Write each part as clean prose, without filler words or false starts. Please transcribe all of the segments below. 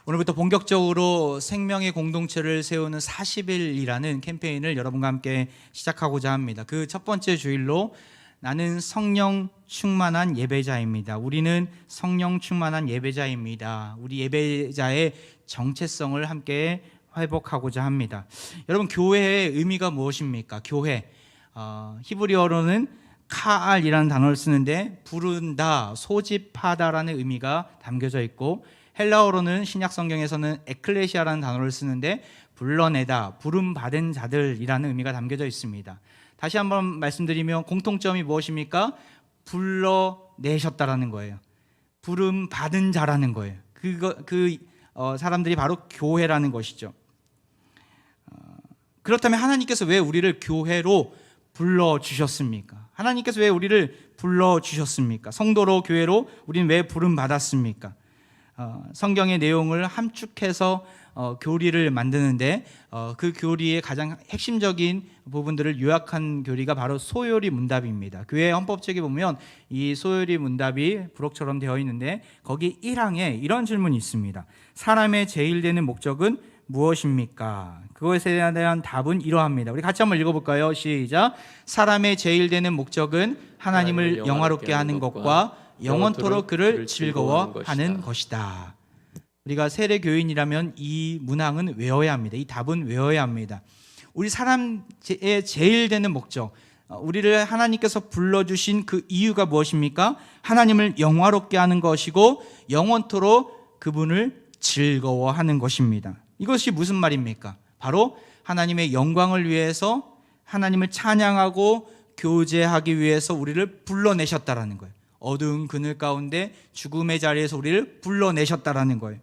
오늘부터 본격적으로 생명의 공동체를 세우는 40일이라는 캠페인을 여러분과 함께 시작하고자 합니다. 그 첫 번째 주일로 나는 성령 충만한 예배자입니다. 우리는 성령 충만한 예배자입니다. 우리 예배자의 정체성을 함께 회복하고자 합니다. 여러분, 교회의 의미가 무엇입니까? 교회, 히브리어로는 카알이라는 단어를 쓰는데 부른다, 소집하다라는 의미가 담겨져 있고, 헬라어로는 신약 성경에서는 에클레시아라는 단어를 쓰는데 불러내다, 부름받은 자들이라는 의미가 담겨져 있습니다. 다시 한번 말씀드리면 공통점이 무엇입니까? 불러내셨다라는 거예요. 부름받은 자라는 거예요. 사람들이 바로 교회라는 것이죠. 그렇다면 하나님께서 왜 우리를 교회로 불러주셨습니까? 하나님께서 왜 우리를 불러주셨습니까? 성도로, 교회로 우리는 왜 부름받았습니까? 성경의 내용을 함축해서 교리를 만드는데 그 교리의 가장 핵심적인 부분들을 요약한 교리가 바로 소요리 문답입니다. 교회 헌법책에 보면 이 소요리 문답이 부록처럼 되어 있는데 거기 1항에 이런 질문이 있습니다. 사람의 제일 되는 목적은 무엇입니까? 그것에 대한 답은 이러합니다. 우리 같이 한번 읽어볼까요? 시작. 사람의 제일 되는 목적은 하나님을 영화롭게 하는 것과 영원토록 그를 즐거워하는 것이다. 우리가 세례 교인이라면 이 문항은 외워야 합니다. 이 답은 외워야 합니다. 우리 사람의 제일 되는 목적, 우리를 하나님께서 불러주신 그 이유가 무엇입니까? 하나님을 영화롭게 하는 것이고 영원토록 그분을 즐거워하는 것입니다. 이것이 무슨 말입니까? 바로 하나님의 영광을 위해서, 하나님을 찬양하고 교제하기 위해서 우리를 불러내셨다라는 거예요. 어두운 그늘 가운데 죽음의 자리에서 우리를 불러내셨다라는 거예요.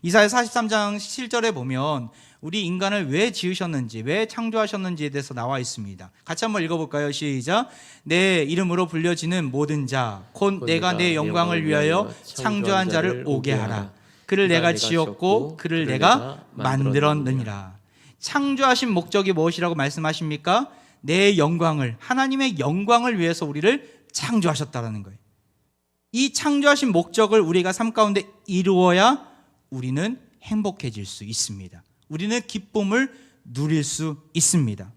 이사야 43장 7절에 보면 우리 인간을 왜 지으셨는지, 왜 창조하셨는지에 대해서 나와 있습니다. 같이 한번 읽어볼까요? 시작. 내 이름으로 불려지는 모든 자, 곧 내가 내 영광을 위하여 창조한 자를 오게 하라. 그를 내가 지었고 그를 내가 만들었느니라. 창조하신 목적이 무엇이라고 말씀하십니까? 내 영광을, 하나님의 영광을 위해서 우리를 창조하셨다는 거예요. 이 창조하신 목적을 우리가 삶 가운데 이루어야 우리는 행복해질 수 있습니다. 우리는 기쁨을 누릴 수 있습니다.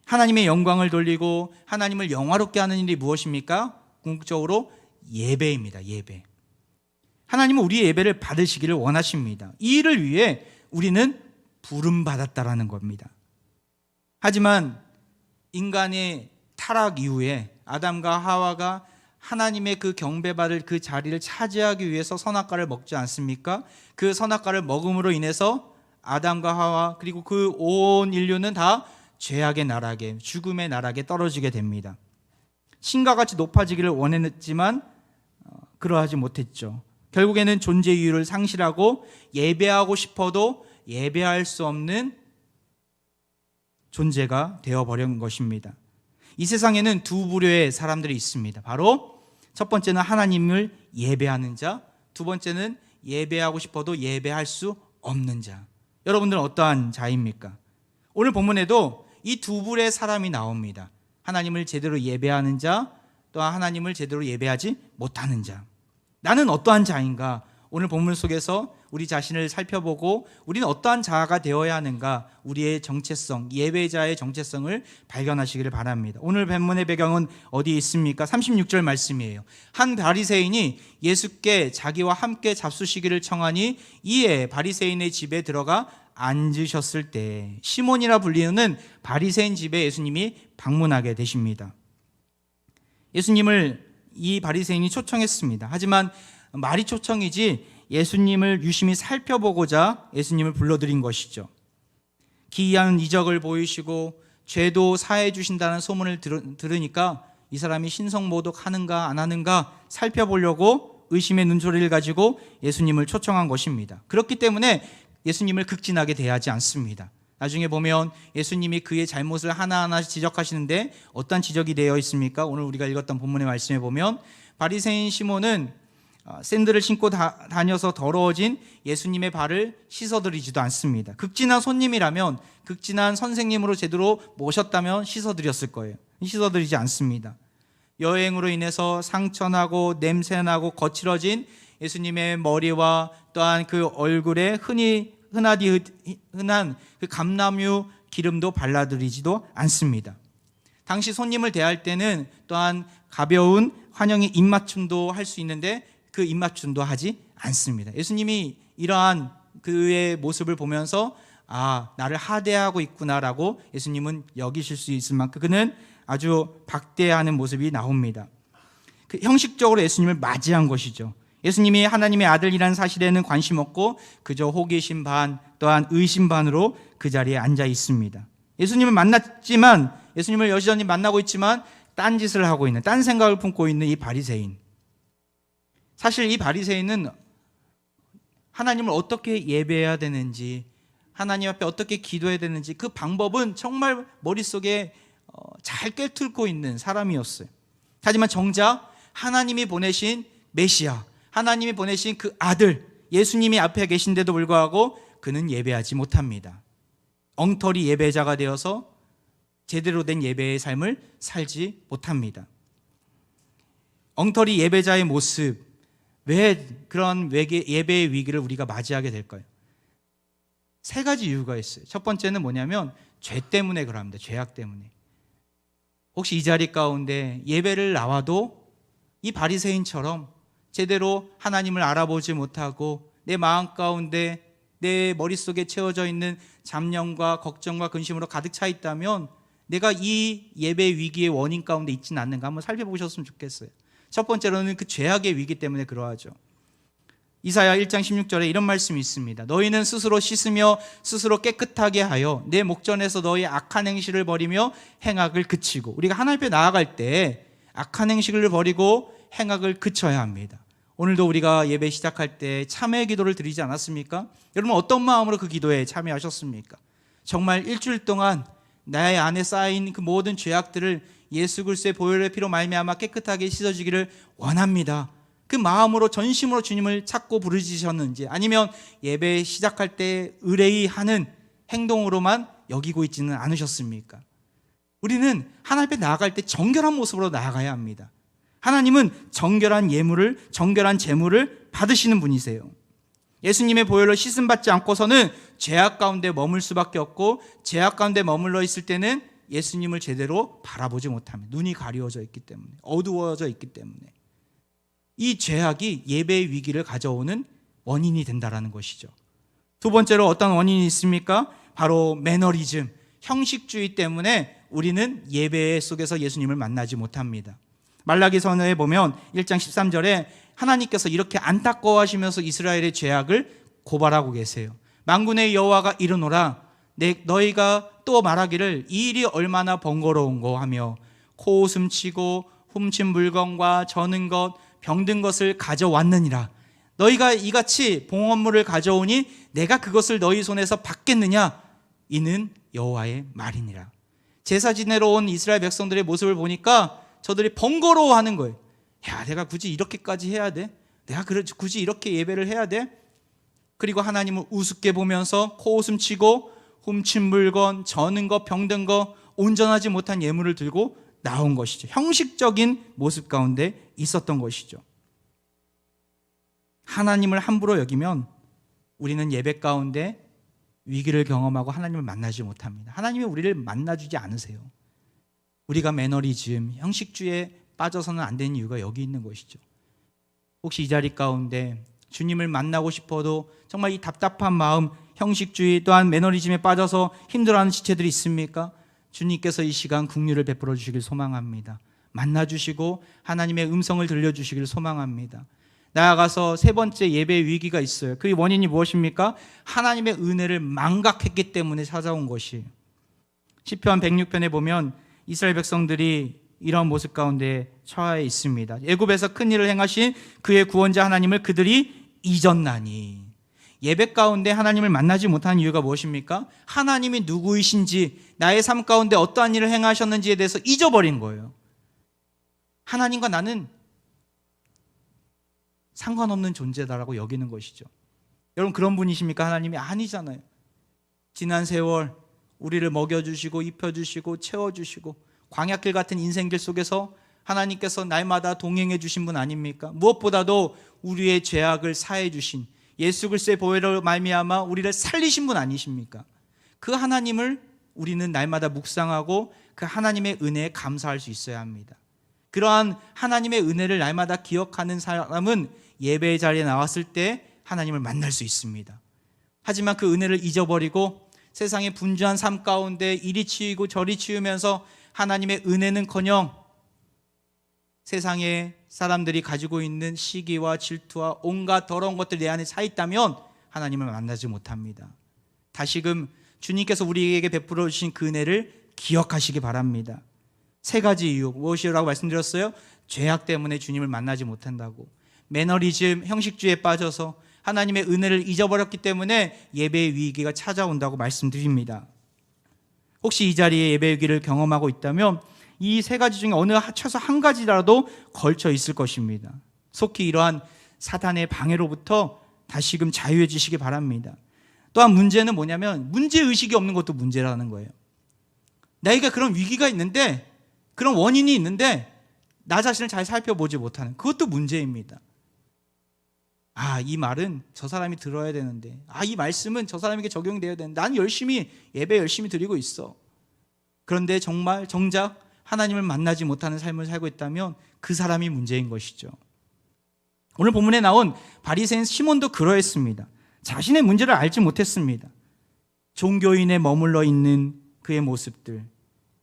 하나님의 영광을 돌리고 하나님을 영화롭게 하는 일이 무엇입니까? 궁극적으로 예배입니다. 예배. 하나님은 우리의 예배를 받으시기를 원하십니다. 이 일을 위해 우리는 부름받았다라는 겁니다. 하지만 인간의 타락 이후에 아담과 하와가 하나님의 그 경배받을 그 자리를 차지하기 위해서 선악과를 먹지 않습니까? 그 선악과를 먹음으로 인해서 아담과 하와 그리고 그 온 인류는 다 죄악의 나락에, 죽음의 나락에 떨어지게 됩니다. 신과 같이 높아지기를 원했지만 그러하지 못했죠. 결국에는 존재 이유를 상실하고 예배하고 싶어도 예배할 수 없는 존재가 되어버린 것입니다. 이 세상에는 두 부류의 사람들이 있습니다. 바로 첫 번째는 하나님을 예배하는 자, 두 번째는 예배하고 싶어도 예배할 수 없는 자. 여러분들은 어떠한 자입니까? 오늘 본문에도 이 두 부류의 사람이 나옵니다. 하나님을 제대로 예배하는 자, 또한 하나님을 제대로 예배하지 못하는 자. 나는 어떠한 자인가? 오늘 본문 속에서 우리 자신을 살펴보고 우리는 어떠한 자아가 되어야 하는가, 우리의 정체성, 예배자의 정체성을 발견하시기를 바랍니다. 오늘 본문의 배경은 어디에 있습니까? 36절 말씀이에요. 한 바리새인이 예수께 자기와 함께 잡수시기를 청하니 이에 바리새인의 집에 들어가 앉으셨을 때 시몬이라 불리는 바리새인 집에 예수님이 방문하게 되십니다. 예수님을 이 바리새인이 초청했습니다. 하지만 말이 초청이지 예수님을 유심히 살펴보고자 예수님을 불러들인 것이죠. 기이한 이적을 보이시고 죄도 사해 주신다는 소문을 들으니까 이 사람이 신성모독 하는가 안 하는가 살펴보려고 의심의 눈초리를 가지고 예수님을 초청한 것입니다. 그렇기 때문에 예수님을 극진하게 대하지 않습니다. 나중에 보면 예수님이 그의 잘못을 하나하나 지적하시는데 어떤 지적이 되어 있습니까? 오늘 우리가 읽었던 본문의 말씀에 보면 바리새인 시몬은 샌들을 신고 다녀서 더러워진 예수님의 발을 씻어드리지도 않습니다. 극진한 손님이라면, 극진한 선생님으로 제대로 모셨다면 씻어드렸을 거예요. 씻어드리지 않습니다. 여행으로 인해서 상처나고 냄새나고 거칠어진 예수님의 머리와 또한 그 얼굴에 흔한 그 감람유 기름도 발라드리지도 않습니다. 당시 손님을 대할 때는 또한 가벼운 환영의 입맞춤도 할 수 있는데 그 입맞춤도 하지 않습니다. 예수님이 이러한 그의 모습을 보면서 나를 하대하고 있구나라고 예수님은 여기실 수 있을 만큼 그는 아주 박대하는 모습이 나옵니다. 그 형식적으로 예수님을 맞이한 것이죠. 예수님이 하나님의 아들이라는 사실에는 관심 없고 그저 호기심 반 또한 의심 반으로 그 자리에 앉아 있습니다. 예수님을 만났지만 예수님을 여전히 만나고 있지만 딴 짓을 하고 있는, 딴 생각을 품고 있는 이 바리새인. 사실 이 바리새인은 하나님을 어떻게 예배해야 되는지, 하나님 앞에 어떻게 기도해야 되는지 그 방법은 정말 머릿속에 잘 꿰뚫고 있는 사람이었어요. 하지만 정작 하나님이 보내신 메시아, 하나님이 보내신 그 아들 예수님이 앞에 계신데도 불구하고 그는 예배하지 못합니다. 엉터리 예배자가 되어서 제대로 된 예배의 삶을 살지 못합니다. 엉터리 예배자의 모습, 왜 그런 예배의 위기를 우리가 맞이하게 될까요? 세 가지 이유가 있어요. 첫 번째는 뭐냐면 죄 때문에 그럽니다. 죄악 때문에. 혹시 이 자리 가운데 예배를 나와도 이 바리새인처럼 제대로 하나님을 알아보지 못하고 내 마음 가운데 내 머릿속에 채워져 있는 잡념과 걱정과 근심으로 가득 차 있다면 내가 이 예배 위기의 원인 가운데 있지는 않는가 한번 살펴보셨으면 좋겠어요. 첫 번째로는 그 죄악의 위기 때문에 그러하죠. 이사야 1장 16절에 이런 말씀이 있습니다. 너희는 스스로 씻으며 스스로 깨끗하게 하여 내 목전에서 너희 악한 행실을 버리며 행악을 그치고. 우리가 하나님 앞에 나아갈 때 악한 행실을 버리고 행악을 그쳐야 합니다. 오늘도 우리가 예배 시작할 때 참회 기도를 드리지 않았습니까? 여러분 어떤 마음으로 그 기도에 참여하셨습니까? 정말 일주일 동안 나의 안에 쌓인 그 모든 죄악들을 예수 그리스도의 보혈의 피로 말미암아 깨끗하게 씻어지기를 원합니다. 그 마음으로 전심으로 주님을 찾고 부르짖으셨는지, 아니면 예배 시작할 때 의뢰하는 행동으로만 여기고 있지는 않으셨습니까? 우리는 하나님 앞에 나아갈 때 정결한 모습으로 나아가야 합니다. 하나님은 정결한 예물을, 정결한 제물을 받으시는 분이세요. 예수님의 보혈로 씻음 받지 않고서는 죄악 가운데 머물 수밖에 없고, 죄악 가운데 머물러 있을 때는 예수님을 제대로 바라보지 못합니다. 눈이 가려워져 있기 때문에, 어두워져 있기 때문에. 이 죄악이 예배의 위기를 가져오는 원인이 된다는 것이죠. 두 번째로 어떤 원인이 있습니까? 바로 매너리즘, 형식주의 때문에 우리는 예배 속에서 예수님을 만나지 못합니다. 말라기서에 보면 1장 13절에 하나님께서 이렇게 안타까워하시면서 이스라엘의 죄악을 고발하고 계세요. 만군의 여호와가 이르노라, 너희가 또 말하기를 이 일이 얼마나 번거로운고 하며 코웃음 치고 훔친 물건과 저는 것 병든 것을 가져왔느니라. 너희가 이같이 봉헌물을 가져오니 내가 그것을 너희 손에서 받겠느냐? 이는 여호와의 말이니라. 제사 지내러 온 이스라엘 백성들의 모습을 보니까 저들이 번거로워하는 거예요. 야, 내가 굳이 이렇게까지 해야 돼? 내가 굳이 이렇게 예배를 해야 돼? 그리고 하나님을 우습게 보면서 코웃음 치고 훔친 물건, 저는 것, 병든 것, 온전하지 못한 예물을 들고 나온 것이죠. 형식적인 모습 가운데 있었던 것이죠. 하나님을 함부로 여기면 우리는 예배 가운데 위기를 경험하고 하나님을 만나지 못합니다. 하나님이 우리를 만나주지 않으세요. 우리가 매너리즘, 형식주의에 빠져서는 안 되는 이유가 여기 있는 것이죠. 혹시 이 자리 가운데 주님을 만나고 싶어도 정말 이 답답한 마음, 형식주의 또한 매너리즘에 빠져서 힘들어하는 지체들이 있습니까? 주님께서 이 시간 긍휼을 베풀어 주시길 소망합니다. 만나주시고 하나님의 음성을 들려주시길 소망합니다. 나아가서 세 번째 예배의 위기가 있어요. 그 원인이 무엇입니까? 하나님의 은혜를 망각했기 때문에 찾아온 것이. 시편 106편에 보면 이스라엘 백성들이 이런 모습 가운데 처해 있습니다. 애굽에서 큰 일을 행하신 그의 구원자 하나님을 그들이 잊었나니. 예배 가운데 하나님을 만나지 못하는 이유가 무엇입니까? 하나님이 누구이신지, 나의 삶 가운데 어떠한 일을 행하셨는지에 대해서 잊어버린 거예요. 하나님과 나는 상관없는 존재다라고 여기는 것이죠. 여러분 그런 분이십니까? 하나님이 아니잖아요. 지난 세월 우리를 먹여주시고 입혀주시고 채워주시고 광야길 같은 인생길 속에서 하나님께서 날마다 동행해 주신 분 아닙니까? 무엇보다도 우리의 죄악을 사해 주신 예수 그리스도의 보혈로 말미암아 우리를 살리신 분 아니십니까? 그 하나님을 우리는 날마다 묵상하고 그 하나님의 은혜에 감사할 수 있어야 합니다. 그러한 하나님의 은혜를 날마다 기억하는 사람은 예배의 자리에 나왔을 때 하나님을 만날 수 있습니다. 하지만 그 은혜를 잊어버리고 세상의 분주한 삶 가운데 이리 치이고 저리 치우면서 하나님의 은혜는커녕 세상의 사람들이 가지고 있는 시기와 질투와 온갖 더러운 것들이 내 안에 차 있다면 하나님을 만나지 못합니다. 다시금 주님께서 우리에게 베풀어 주신 그 은혜를 기억하시기 바랍니다. 세 가지 이유 무엇이라고 말씀드렸어요? 죄악 때문에 주님을 만나지 못한다고, 매너리즘, 형식주의에 빠져서 하나님의 은혜를 잊어버렸기 때문에 예배의 위기가 찾아온다고 말씀드립니다. 혹시 이 자리에 예배의 위기를 경험하고 있다면 이 세 가지 중에 어느 최소 한 가지라도 걸쳐 있을 것입니다. 속히 이러한 사탄의 방해로부터 다시금 자유해지시기 바랍니다. 또한 문제는 뭐냐면 문제의식이 없는 것도 문제라는 거예요. 나에게 그런 위기가 있는데, 그런 원인이 있는데 나 자신을 잘 살펴보지 못하는, 그것도 문제입니다. 이 말은 저 사람이 들어야 되는데, 이 말씀은 저 사람에게 적용되어야 되는데, 난 예배 열심히 드리고 있어. 그런데 정작 하나님을 만나지 못하는 삶을 살고 있다면 그 사람이 문제인 것이죠. 오늘 본문에 나온 바리새인 시몬도 그러했습니다. 자신의 문제를 알지 못했습니다. 종교인에 머물러 있는 그의 모습들,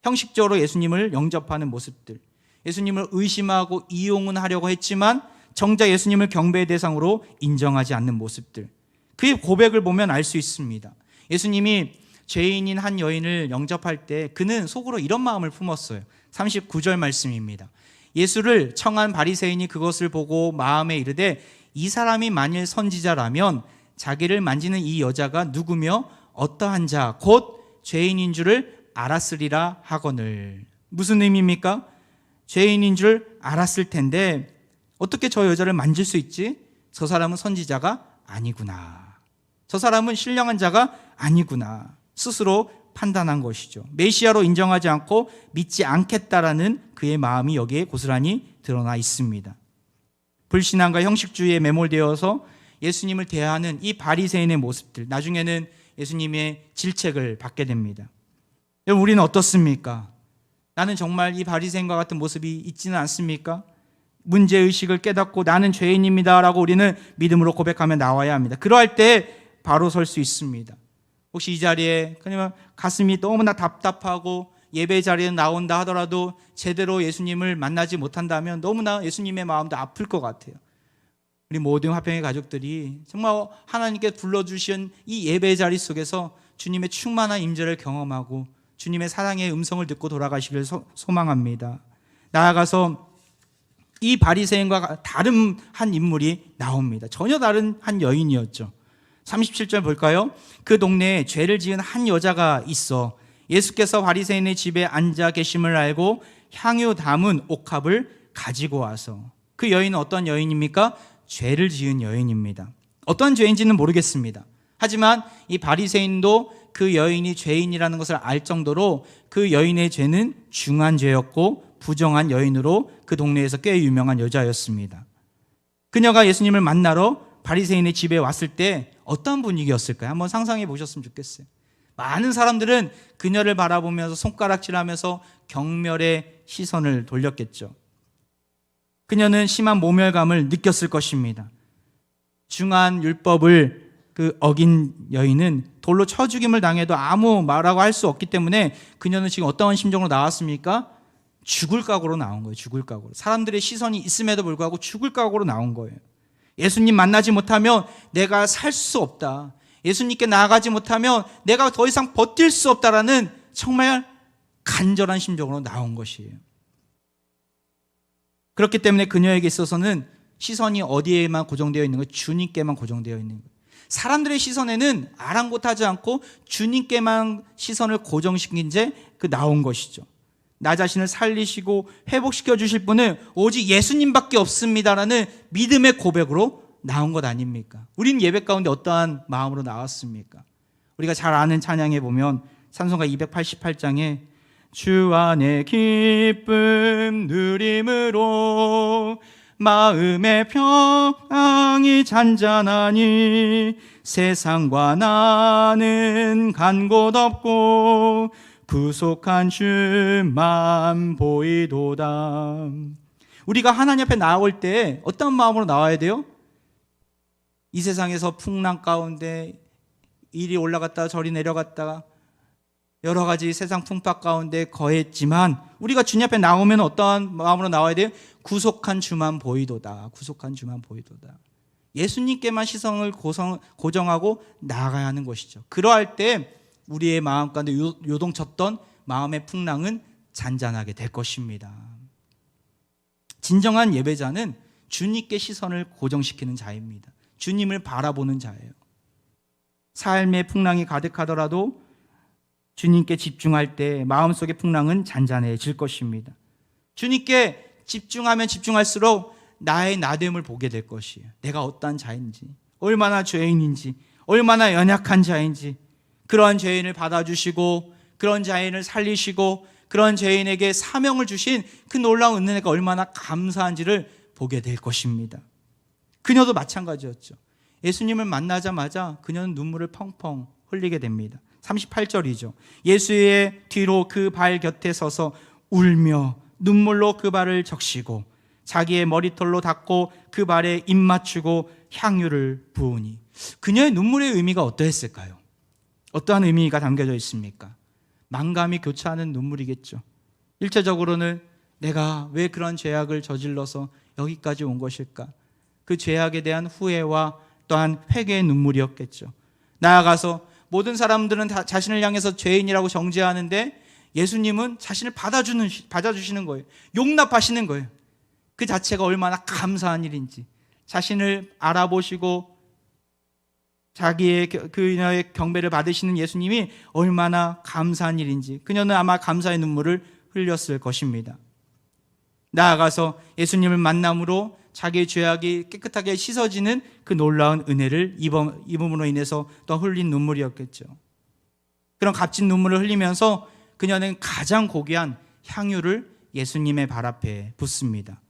형식적으로 예수님을 영접하는 모습들, 예수님을 의심하고 이용은 하려고 했지만 정작 예수님을 경배의 대상으로 인정하지 않는 모습들, 그의 고백을 보면 알 수 있습니다. 예수님이 죄인인 한 여인을 영접할 때 그는 속으로 이런 마음을 품었어요. 39절 말씀입니다. 예수를 청한 바리새인이 그것을 보고 마음에 이르되 이 사람이 만일 선지자라면 자기를 만지는 이 여자가 누구며 어떠한 자 곧 죄인인 줄을 알았으리라 하거늘. 무슨 의미입니까? 죄인인 줄 알았을 텐데 어떻게 저 여자를 만질 수 있지? 저 사람은 선지자가 아니구나. 저 사람은 신령한 자가 아니구나. 스스로 판단한 것이죠. 메시아로 인정하지 않고 믿지 않겠다라는 그의 마음이 여기에 고스란히 드러나 있습니다. 불신앙과 형식주의에 매몰되어서 예수님을 대하는 이 바리새인의 모습들, 나중에는 예수님의 질책을 받게 됩니다. 여러분, 우리는 어떻습니까? 나는 정말 이 바리새인과 같은 모습이 있지는 않습니까? 문제의식을 깨닫고 나는 죄인입니다 라고 우리는 믿음으로 고백하며 나와야 합니다. 그러할 때 바로 설 수 있습니다. 혹시 이 자리에 그냥 가슴이 너무나 답답하고 예배 자리에 나온다 하더라도 제대로 예수님을 만나지 못한다면 너무나 예수님의 마음도 아플 것 같아요. 우리 모든 화평의 가족들이 정말 하나님께 불러주신 이 예배 자리 속에서 주님의 충만한 임재를 경험하고 주님의 사랑의 음성을 듣고 돌아가시길 소망합니다. 나아가서 이 바리새인과 다른 한 인물이 나옵니다. 전혀 다른 한 여인이었죠. 37절 볼까요? 그 동네에 죄를 지은 한 여자가 있어 예수께서 바리새인의 집에 앉아 계심을 알고 향유 담은 옥합을 가지고 와서. 그 여인은 어떤 여인입니까? 죄를 지은 여인입니다. 어떤 죄인지는 모르겠습니다. 하지만 이 바리새인도 그 여인이 죄인이라는 것을 알 정도로 그 여인의 죄는 중한 죄였고 부정한 여인으로 그 동네에서 꽤 유명한 여자였습니다. 그녀가 예수님을 만나러 바리새인의 집에 왔을 때 어떤 분위기였을까요? 한번 상상해 보셨으면 좋겠어요. 많은 사람들은 그녀를 바라보면서 손가락질하면서 경멸의 시선을 돌렸겠죠. 그녀는 심한 모멸감을 느꼈을 것입니다. 중한 율법을 어긴 여인은 돌로 쳐 죽임을 당해도 아무 말하고 할 수 없기 때문에 그녀는 지금 어떠한 심정으로 나왔습니까? 죽을 각오로 나온 거예요. 죽을 각오로. 사람들의 시선이 있음에도 불구하고 죽을 각오로 나온 거예요. 예수님 만나지 못하면 내가 살 수 없다. 예수님께 나아가지 못하면 내가 더 이상 버틸 수 없다라는 정말 간절한 심정으로 나온 것이에요. 그렇기 때문에 그녀에게 있어서는 시선이 어디에만 고정되어 있는 거예요? 주님께만 고정되어 있는 거예요. 사람들의 시선에는 아랑곳하지 않고 주님께만 시선을 고정시킨 채 나온 것이죠. 나 자신을 살리시고 회복시켜 주실 분은 오직 예수님밖에 없습니다라는 믿음의 고백으로 나온 것 아닙니까? 우리는 예배 가운데 어떠한 마음으로 나왔습니까? 우리가 잘 아는 찬양에 보면 찬송가 288장에 주 안에 기쁨 누림으로 마음의 평안이 잔잔하니 세상과 나는 간 곳 없고 구속한 주만 보이도다. 우리가 하나님 앞에 나올 때 어떤 마음으로 나와야 돼요? 이 세상에서 풍랑 가운데 이리 올라갔다가 저리 내려갔다가 여러 가지 세상 풍파 가운데 거했지만 우리가 주님 앞에 나오면 어떠한 마음으로 나와야 돼요? 구속한 주만 보이도다. 구속한 주만 보이도다. 예수님께만 시선을 고정하고 나아가야 하는 것이죠. 그러할 때 우리의 마음 가운데 요동쳤던 마음의 풍랑은 잔잔하게 될 것입니다. 진정한 예배자는 주님께 시선을 고정시키는 자입니다. 주님을 바라보는 자예요. 삶의 풍랑이 가득하더라도 주님께 집중할 때 마음속의 풍랑은 잔잔해질 것입니다. 주님께 집중하면 집중할수록 나의 나됨을 보게 될 것이에요. 내가 어떠한 자인지, 얼마나 죄인인지, 얼마나 연약한 자인지, 그러한 죄인을 받아주시고 그런 죄인을 살리시고 그런 죄인에게 사명을 주신 그 놀라운 은혜가 얼마나 감사한지를 보게 될 것입니다. 그녀도 마찬가지였죠. 예수님을 만나자마자 그녀는 눈물을 펑펑 흘리게 됩니다. 38절이죠. 예수의 뒤로 그 발 곁에 서서 울며 눈물로 그 발을 적시고 자기의 머리털로 닦고 그 발에 입 맞추고 향유를 부으니. 그녀의 눈물의 의미가 어떠했을까요? 어떠한 의미가 담겨져 있습니까? 만감이 교차하는 눈물이겠죠. 일차적으로는 내가 왜 그런 죄악을 저질러서 여기까지 온 것일까? 그 죄악에 대한 후회와 또한 회개의 눈물이었겠죠. 나아가서 모든 사람들은 다 자신을 향해서 죄인이라고 정죄하는데 예수님은 자신을 받아주시는 거예요. 용납하시는 거예요. 그 자체가 얼마나 감사한 일인지, 자신을 알아보시고 자기의 그녀의 경배를 받으시는 예수님이 얼마나 감사한 일인지 그녀는 아마 감사의 눈물을 흘렸을 것입니다. 나아가서 예수님을 만남으로 자기의 죄악이 깨끗하게 씻어지는 그 놀라운 은혜를 입음으로 인해서 또 흘린 눈물이었겠죠. 그런 값진 눈물을 흘리면서 그녀는 가장 고귀한 향유를 예수님의 발 앞에 붓습니다.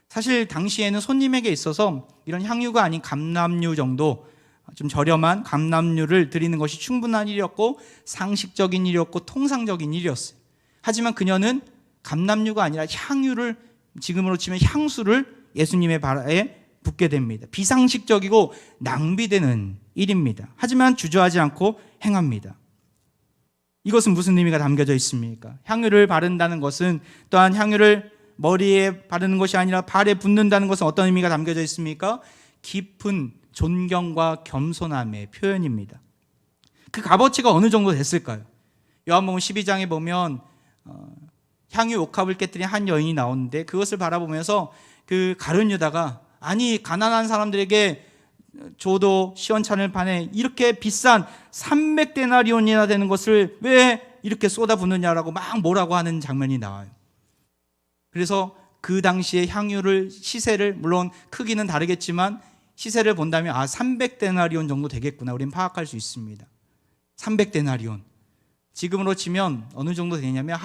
사실 당시에는 손님에게 있어서 이런 향유가 아닌 감람유 정도 좀 저렴한 감람유를 드리는 것이 충분한 일이었고 상식적인 일이었고 통상적인 일이었어요. 하지만 그녀는 감람유가 아니라 향유를, 지금으로 치면 향수를 예수님의 발에 붓게 됩니다. 비상식적이고 낭비되는 일입니다. 하지만 주저하지 않고 행합니다. 이것은 무슨 의미가 담겨져 있습니까? 향유를 바른다는 것은, 또한 향유를 머리에 바르는 것이 아니라 발에 붓는다는 것은 어떤 의미가 담겨져 있습니까? 깊은 존경과 겸손함의 표현입니다. 그 값어치가 어느 정도 됐을까요? 요한복음 12장에 보면 향유 옥합을 깨뜨린 한 여인이 나오는데 그것을 바라보면서 그 가룟 유다가, 아니 가난한 사람들에게 줘도 시원찮을 판에 이렇게 비싼 300데나리온이나 되는 것을 왜 이렇게 쏟아붓느냐라고 막 뭐라고 하는 장면이 나와요. 그래서 그 당시에 향유를 시세를, 물론 크기는 다르겠지만 시세를 본다면 300데나리온 정도 되겠구나 우리는 파악할 수 있습니다. 300데나리온, 지금으로 치면 어느 정도 되냐면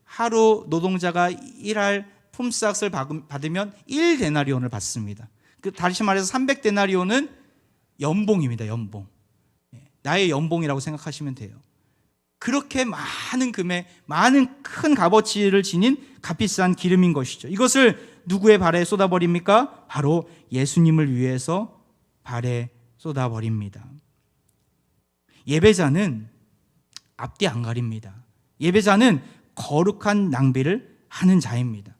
하루 노동자가 일할 품삯을 받으면 1데나리온을 받습니다. 다시 말해서 300데나리온은 연봉입니다. 연봉. 나의 연봉이라고 생각하시면 돼요. 그렇게 많은 금액, 많은 큰 값어치를 지닌 값비싼 기름인 것이죠. 이것을 누구의 발에 쏟아버립니까? 바로 예수님을 위해서 발에 쏟아버립니다. 예배자는 앞뒤 안 가립니다. 예배자는 거룩한 낭비를 하는 자입니다.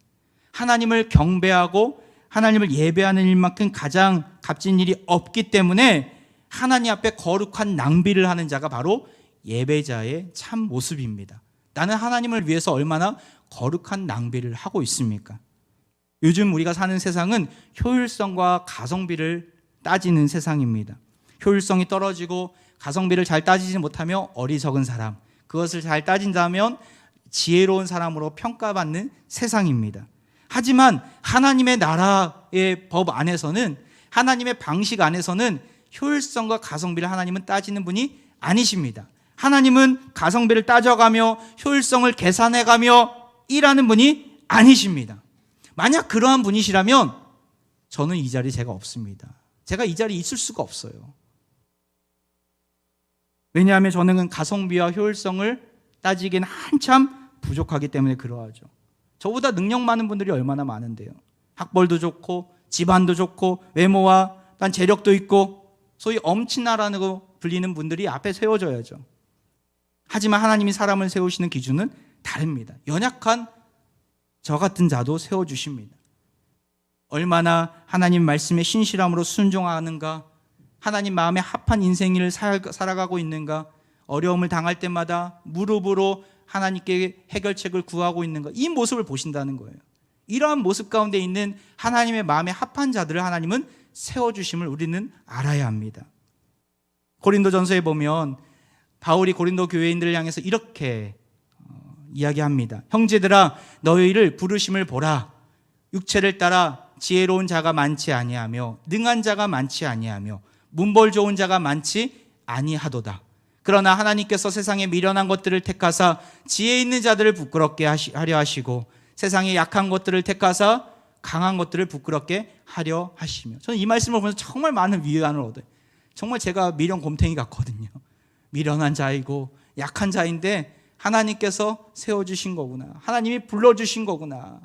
하나님을 경배하고 하나님을 예배하는 일만큼 가장 값진 일이 없기 때문에 하나님 앞에 거룩한 낭비를 하는 자가 바로 예배자의 참 모습입니다. 나는 하나님을 위해서 얼마나 거룩한 낭비를 하고 있습니까? 요즘 우리가 사는 세상은 효율성과 가성비를 따지는 세상입니다. 효율성이 떨어지고 가성비를 잘 따지지 못하며 어리석은 사람, 그것을 잘 따진다면 지혜로운 사람으로 평가받는 세상입니다. 하지만 하나님의 나라의 법 안에서는, 하나님의 방식 안에서는 효율성과 가성비를 하나님은 따지는 분이 아니십니다. 하나님은 가성비를 따져가며 효율성을 계산해가며 일하는 분이 아니십니다. 만약 그러한 분이시라면 저는 이 자리에 제가 없습니다. 제가 이 자리에 있을 수가 없어요. 왜냐하면 저는 가성비와 효율성을 따지기엔 한참 부족하기 때문에 그러하죠. 저보다 능력 많은 분들이 얼마나 많은데요. 학벌도 좋고 집안도 좋고 외모와 단 재력도 있고 소위 엄친아라고 불리는 분들이 앞에 세워져야죠. 하지만 하나님이 사람을 세우시는 기준은 다릅니다. 연약한 저 같은 자도 세워주십니다. 얼마나 하나님 말씀에 신실함으로 순종하는가, 하나님 마음에 합한 인생을 살아가고 있는가, 어려움을 당할 때마다 무릎으로 하나님께 해결책을 구하고 있는가, 이 모습을 보신다는 거예요. 이러한 모습 가운데 있는 하나님의 마음에 합한 자들을 하나님은 세워주심을 우리는 알아야 합니다. 고린도전서에 보면 바울이 고린도 교회인들을 향해서 이렇게 이야기합니다. 형제들아, 너희를 부르심을 보라. 육체를 따라 지혜로운 자가 많지 아니하며 능한 자가 많지 아니하며 문벌 좋은 자가 많지 아니하도다. 그러나 하나님께서 세상에 미련한 것들을 택하사 지혜 있는 자들을 부끄럽게 하려 하시고 세상에 약한 것들을 택하사 강한 것들을 부끄럽게 하려 하시며. 저는 이 말씀을 보면서 정말 많은 위안을 얻어요. 정말 제가 미련 곰탱이 같거든요. 미련한 자이고 약한 자인데 하나님께서 세워주신 거구나. 하나님이 불러주신 거구나.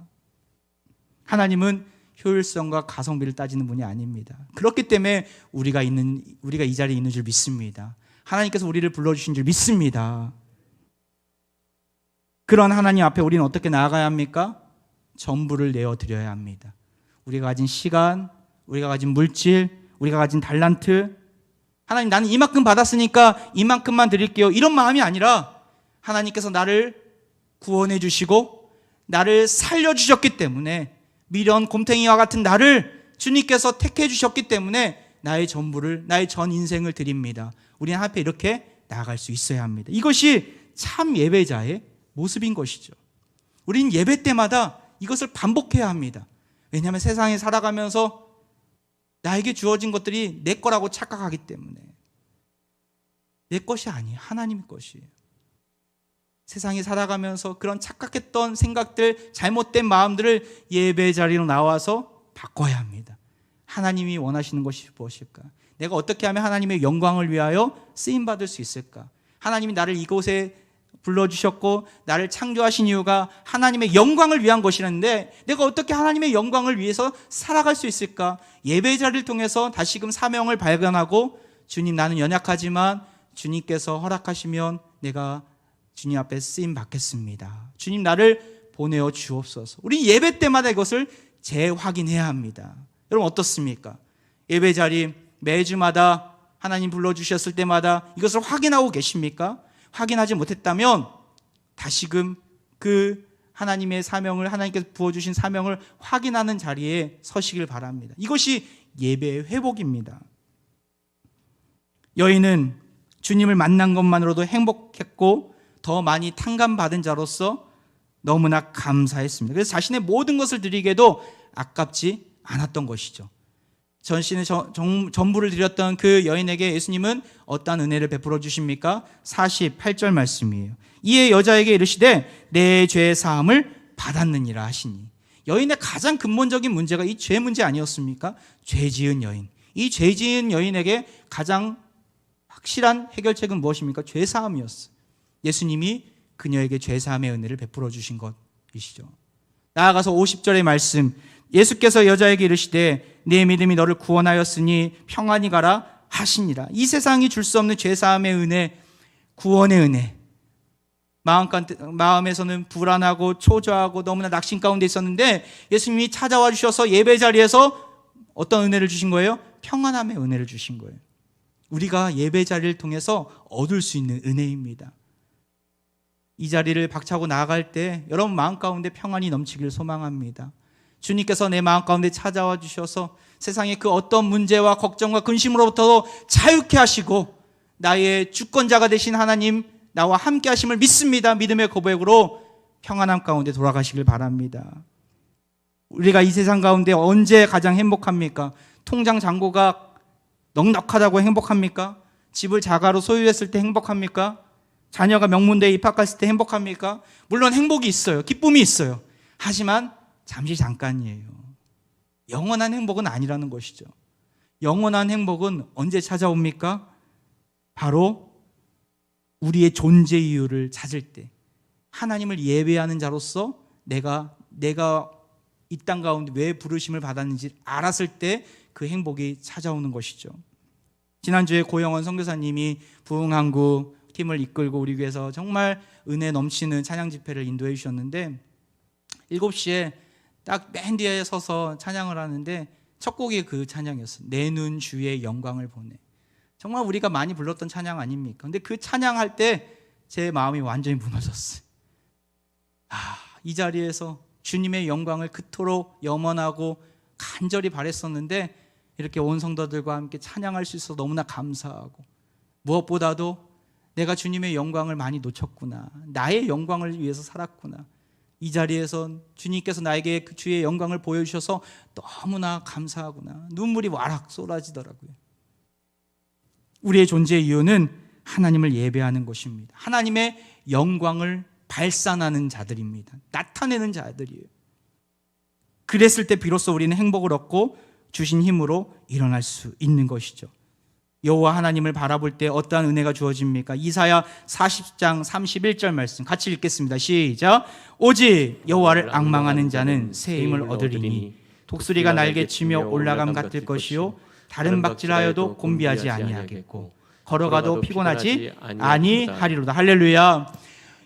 하나님은 효율성과 가성비를 따지는 분이 아닙니다. 그렇기 때문에 우리가 이 자리에 있는 줄 믿습니다. 하나님께서 우리를 불러주신 줄 믿습니다. 그런 하나님 앞에 우리는 어떻게 나아가야 합니까? 전부를 내어드려야 합니다. 우리가 가진 시간, 우리가 가진 물질, 우리가 가진 달란트, 하나님 나는 이만큼 받았으니까 이만큼만 드릴게요, 이런 마음이 아니라 하나님께서 나를 구원해 주시고 나를 살려주셨기 때문에, 미련 곰탱이와 같은 나를 주님께서 택해 주셨기 때문에 나의 전부를, 나의 전 인생을 드립니다. 우리는 앞에 이렇게 나아갈 수 있어야 합니다. 이것이 참 예배자의 모습인 것이죠. 우리는 예배 때마다 이것을 반복해야 합니다. 왜냐하면 세상에 살아가면서 나에게 주어진 것들이 내 거라고 착각하기 때문에. 내 것이 아니에요. 하나님의 것이에요. 세상에 살아가면서 그런 착각했던 생각들, 잘못된 마음들을 예배 자리로 나와서 바꿔야 합니다. 하나님이 원하시는 것이 무엇일까? 내가 어떻게 하면 하나님의 영광을 위하여 쓰임받을 수 있을까? 하나님이 나를 이곳에 불러주셨고 나를 창조하신 이유가 하나님의 영광을 위한 것이라는데 내가 어떻게 하나님의 영광을 위해서 살아갈 수 있을까? 예배 자리를 통해서 다시금 사명을 발견하고, 주님 나는 연약하지만 주님께서 허락하시면 내가 주님 앞에 쓰임 받겠습니다. 주님 나를 보내어 주옵소서. 우리 예배 때마다 이것을 재확인해야 합니다. 여러분 어떻습니까? 예배 자리 매주마다 하나님 불러주셨을 때마다 이것을 확인하고 계십니까? 확인하지 못했다면 다시금 그 하나님의 사명을, 하나님께서 부어주신 사명을 확인하는 자리에 서시길 바랍니다. 이것이 예배의 회복입니다. 여인은 주님을 만난 것만으로도 행복했고 더 많이 탕감받은 자로서 너무나 감사했습니다. 그래서 자신의 모든 것을 드리게도 아깝지 않았던 것이죠. 전신의 전부를 드렸던 그 여인에게 예수님은 어떠한 은혜를 베풀어 주십니까? 48절 말씀이에요. 이에 여자에게 이르시되 내 죄 사함을 받았느니라 하시니. 여인의 가장 근본적인 문제가 이 죄 문제 아니었습니까? 죄 지은 여인. 이 죄 지은 여인에게 가장 확실한 해결책은 무엇입니까? 죄 사함이었어요. 예수님이 그녀에게 죄 사함의 은혜를 베풀어 주신 것이시죠. 나아가서 50절의 말씀, 예수께서 여자에게 이르시되 네 믿음이 너를 구원하였으니 평안히 가라 하시니라. 이 세상이 줄 수 없는 죄 사함의 은혜, 구원의 은혜. 마음에서는 불안하고 초조하고 너무나 낙심 가운데 있었는데 예수님이 찾아와 주셔서 예배 자리에서 어떤 은혜를 주신 거예요? 평안함의 은혜를 주신 거예요. 우리가 예배 자리를 통해서 얻을 수 있는 은혜입니다. 이 자리를 박차고 나아갈 때 여러분 마음 가운데 평안이 넘치길 소망합니다. 주님께서 내 마음 가운데 찾아와 주셔서 세상의 그 어떤 문제와 걱정과 근심으로부터도 자유케 하시고 나의 주권자가 되신 하나님 나와 함께 하심을 믿습니다. 믿음의 고백으로 평안함 가운데 돌아가시길 바랍니다. 우리가 이 세상 가운데 언제 가장 행복합니까? 통장 잔고가 넉넉하다고 행복합니까? 집을 자가로 소유했을 때 행복합니까? 자녀가 명문대에 입학했을 때 행복합니까? 물론 행복이 있어요. 기쁨이 있어요. 하지만 잠시 잠깐이에요. 영원한 행복은 아니라는 것이죠. 영원한 행복은 언제 찾아옵니까? 바로 우리의 존재 이유를 찾을 때, 하나님을 예배하는 자로서 내가 이 땅 가운데 왜 부르심을 받았는지 알았을 때 그 행복이 찾아오는 것이죠. 지난주에 고영원 선교사님이 부흥항구 팀을 이끌고 우리 교회에서 정말 은혜 넘치는 찬양 집회를 인도해 주셨는데, 7시에 딱 맨 뒤에 서서 찬양을 하는데 첫 곡이 그 찬양이었어요. 내 눈 주의 영광을 보네. 정말 우리가 많이 불렀던 찬양 아닙니까? 근데 그 찬양할 때 제 마음이 완전히 무너졌어요. 이 자리에서 주님의 영광을 그토록 염원하고 간절히 바랬었는데 이렇게 온 성도들과 함께 찬양할 수 있어서 너무나 감사하고, 무엇보다도 내가 주님의 영광을 많이 놓쳤구나, 나의 영광을 위해서 살았구나, 이 자리에서 주님께서 나에게 그 주의 영광을 보여주셔서 너무나 감사하구나, 눈물이 와락 쏟아지더라고요. 우리의 존재의 이유는 하나님을 예배하는 것입니다. 하나님의 영광을 발산하는 자들입니다. 나타내는 자들이에요. 그랬을 때 비로소 우리는 행복을 얻고 주신 힘으로 일어날 수 있는 것이죠. 여호와 하나님을 바라볼 때 어떠한 은혜가 주어집니까? 이사야 40장 31절 말씀 같이 읽겠습니다. 시작. 오직 여호와를 앙망하는 자는 새 힘을 얻으리니 독수리가 날개치며 올라감 같을 것이요 다른 박질하여도 곤비하지 아니하겠고 걸어가도 피곤하지 아니하리로다. 할렐루야.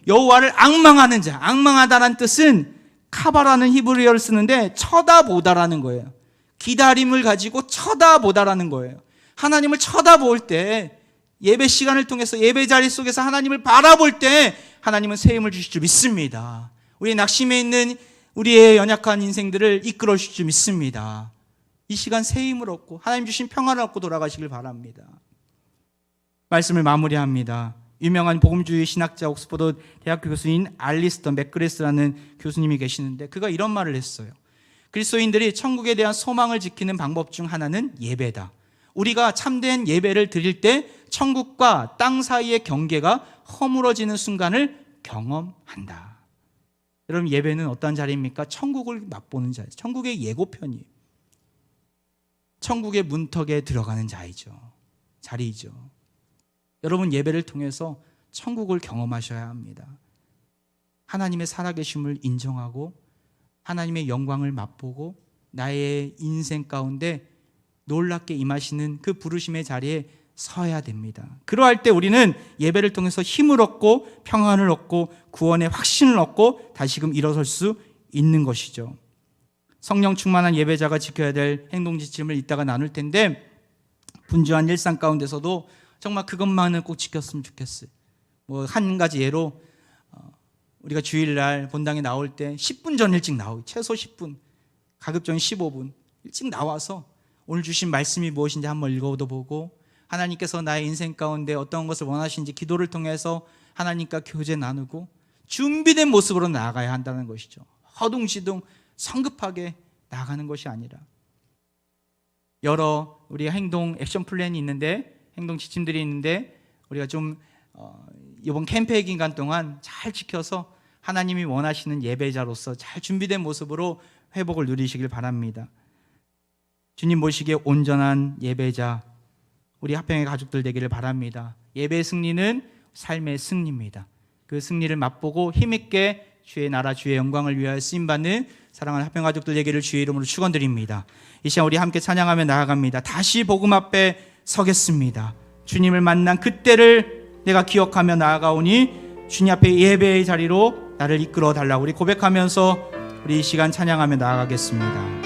여호와를 앙망하는 자, 앙망하다라는 뜻은 카바라는 히브리어를 쓰는데 쳐다보다라는 거예요. 기다림을 가지고 쳐다보다라는 거예요. 하나님을 쳐다볼 때, 예배 시간을 통해서 예배 자리 속에서 하나님을 바라볼 때 하나님은 새 힘을 주실 줄 믿습니다. 우리의 낙심해 있는 우리의 연약한 인생들을 이끌어 주실 줄 믿습니다. 이 시간 새 힘을 얻고 하나님 주신 평안을 얻고 돌아가시길 바랍니다. 말씀을 마무리합니다. 유명한 복음주의 신학자 옥스퍼드 대학교 교수인 알리스터 맥그레스라는 교수님이 계시는데 그가 이런 말을 했어요. 그리스도인들이 천국에 대한 소망을 지키는 방법 중 하나는 예배다. 우리가 참된 예배를 드릴 때 천국과 땅 사이의 경계가 허물어지는 순간을 경험한다. 여러분, 예배는 어떤 자리입니까? 천국을 맛보는 자리예요. 천국의 예고편이에요. 천국의 문턱에 들어가는 자리이죠. 여러분, 예배를 통해서 천국을 경험하셔야 합니다. 하나님의 살아계심을 인정하고 하나님의 영광을 맛보고 나의 인생 가운데 놀랍게 임하시는 그 부르심의 자리에 서야 됩니다. 그러할 때 우리는 예배를 통해서 힘을 얻고 평안을 얻고 구원의 확신을 얻고 다시금 일어설 수 있는 것이죠. 성령 충만한 예배자가 지켜야 될 행동 지침을 이따가 나눌 텐데, 분주한 일상 가운데서도 정말 그것만은 꼭 지켰으면 좋겠어요. 한 가지 예로 우리가 주일날 본당에 나올 때 10분 전 일찍 나오고, 최소 10분, 가급적인 15분 일찍 나와서 오늘 주신 말씀이 무엇인지 한번 읽어도 보고, 하나님께서 나의 인생 가운데 어떤 것을 원하시는지 기도를 통해서 하나님과 교제 나누고 준비된 모습으로 나아가야 한다는 것이죠. 허둥지둥 성급하게 나아가는 것이 아니라, 여러 우리 행동 액션 플랜이 있는데, 행동 지침들이 있는데 우리가 좀 이번 캠페인 기간 동안 잘 지켜서 하나님이 원하시는 예배자로서 잘 준비된 모습으로 회복을 누리시길 바랍니다. 주님 모시기에 온전한 예배자, 우리 합평의 가족들 되기를 바랍니다. 예배의 승리는 삶의 승리입니다. 그 승리를 맛보고 힘있게 주의 나라, 주의 영광을 위하여 쓰임받는 사랑하는 합평 가족들 되기를 주의 이름으로 축원드립니다. 이 시간 우리 함께 찬양하며 나아갑니다. 다시 복음 앞에 서겠습니다. 주님을 만난 그때를 내가 기억하며 나아가오니 주님 앞에 예배의 자리로 나를 이끌어 달라고 우리 고백하면서 우리 이 시간 찬양하며 나아가겠습니다.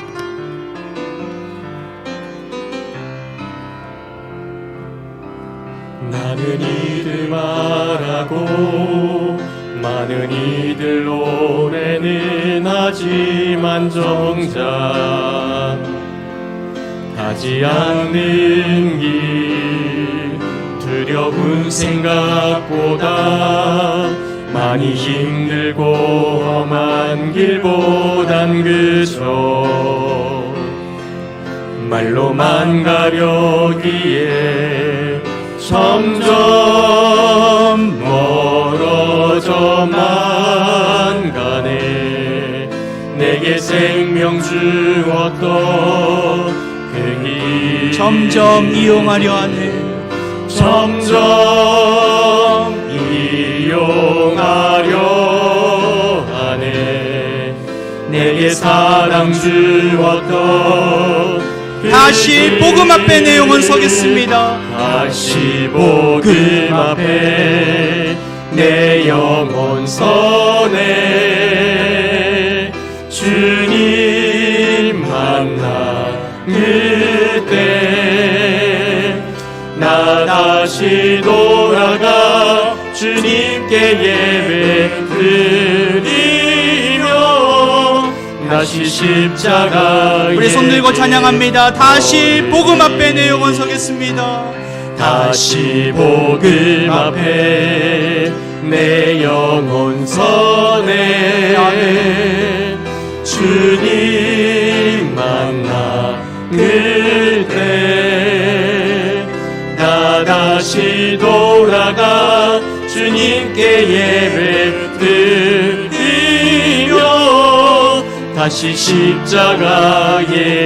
많은 이들 말하고 많은 이들 노래는 하지만 정작 가지 않는 길, 두려운 생각보다 많이 힘들고 험한 길보단 그저 말로만 가려기에 점점 주었던 그 점점 이용하려 하네. 점점 이용하려 하네. 내게 사랑 주었던 다시 복음 앞에 내용은 서겠습니다. 다시 복음 앞에 내 영혼 서네. 주님 만나 그때 나 다시 돌아가 주님께 예배 드리며 다시 십자가에 우리 손 들고 찬양합니다. 다시 복음 앞에 내 영혼 서겠습니다. 다시 복음 앞에 내 영혼 서네. 주님 만나 그때 나 다시 돌아가 주님께 예배 드리며 다시 십자가의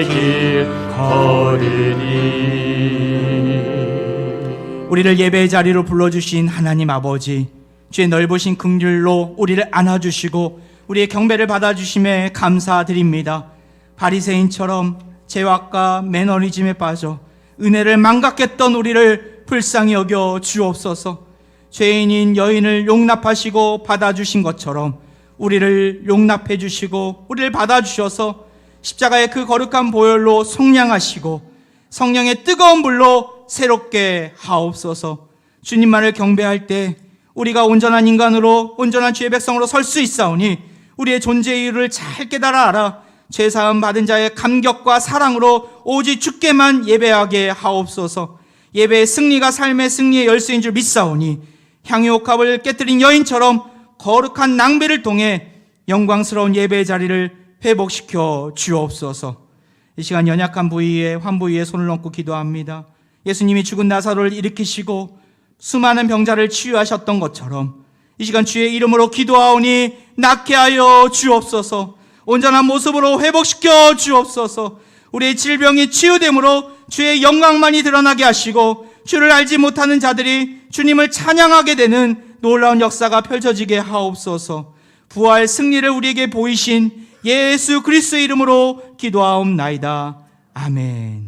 길 걸으리. 우리를 예배의 자리로 불러주신 하나님 아버지, 주의 넓으신 긍휼로 우리를 안아주시고 우리의 경배를 받아주심에 감사드립니다. 바리새인처럼 죄악과 매너리즘에 빠져 은혜를 망각했던 우리를 불쌍히 여겨 주옵소서. 죄인인 여인을 용납하시고 받아주신 것처럼 우리를 용납해 주시고 우리를 받아주셔서 십자가의 그 거룩한 보혈로 속량하시고 성령의 뜨거운 불로 새롭게 하옵소서. 주님만을 경배할 때 우리가 온전한 인간으로 온전한 주의 백성으로 설 수 있사오니 우리의 존재의 이유를 잘 깨달아 알아 죄사함 받은 자의 감격과 사랑으로 오직 주께만 예배하게 하옵소서. 예배의 승리가 삶의 승리의 열쇠인 줄 믿사오니 향유옥합을 깨뜨린 여인처럼 거룩한 낭비를 통해 영광스러운 예배의 자리를 회복시켜 주옵소서. 이 시간 연약한 부위에 환부위에 손을 얹고 기도합니다. 예수님이 죽은 나사로를 일으키시고 수많은 병자를 치유하셨던 것처럼 이 시간 주의 이름으로 기도하오니 낫게 하여 주옵소서. 온전한 모습으로 회복시켜 주옵소서. 우리의 질병이 치유됨으로 주의 영광만이 드러나게 하시고 주를 알지 못하는 자들이 주님을 찬양하게 되는 놀라운 역사가 펼쳐지게 하옵소서. 부활 승리를 우리에게 보이신 예수 그리스도의 이름으로 기도하옵나이다. 아멘.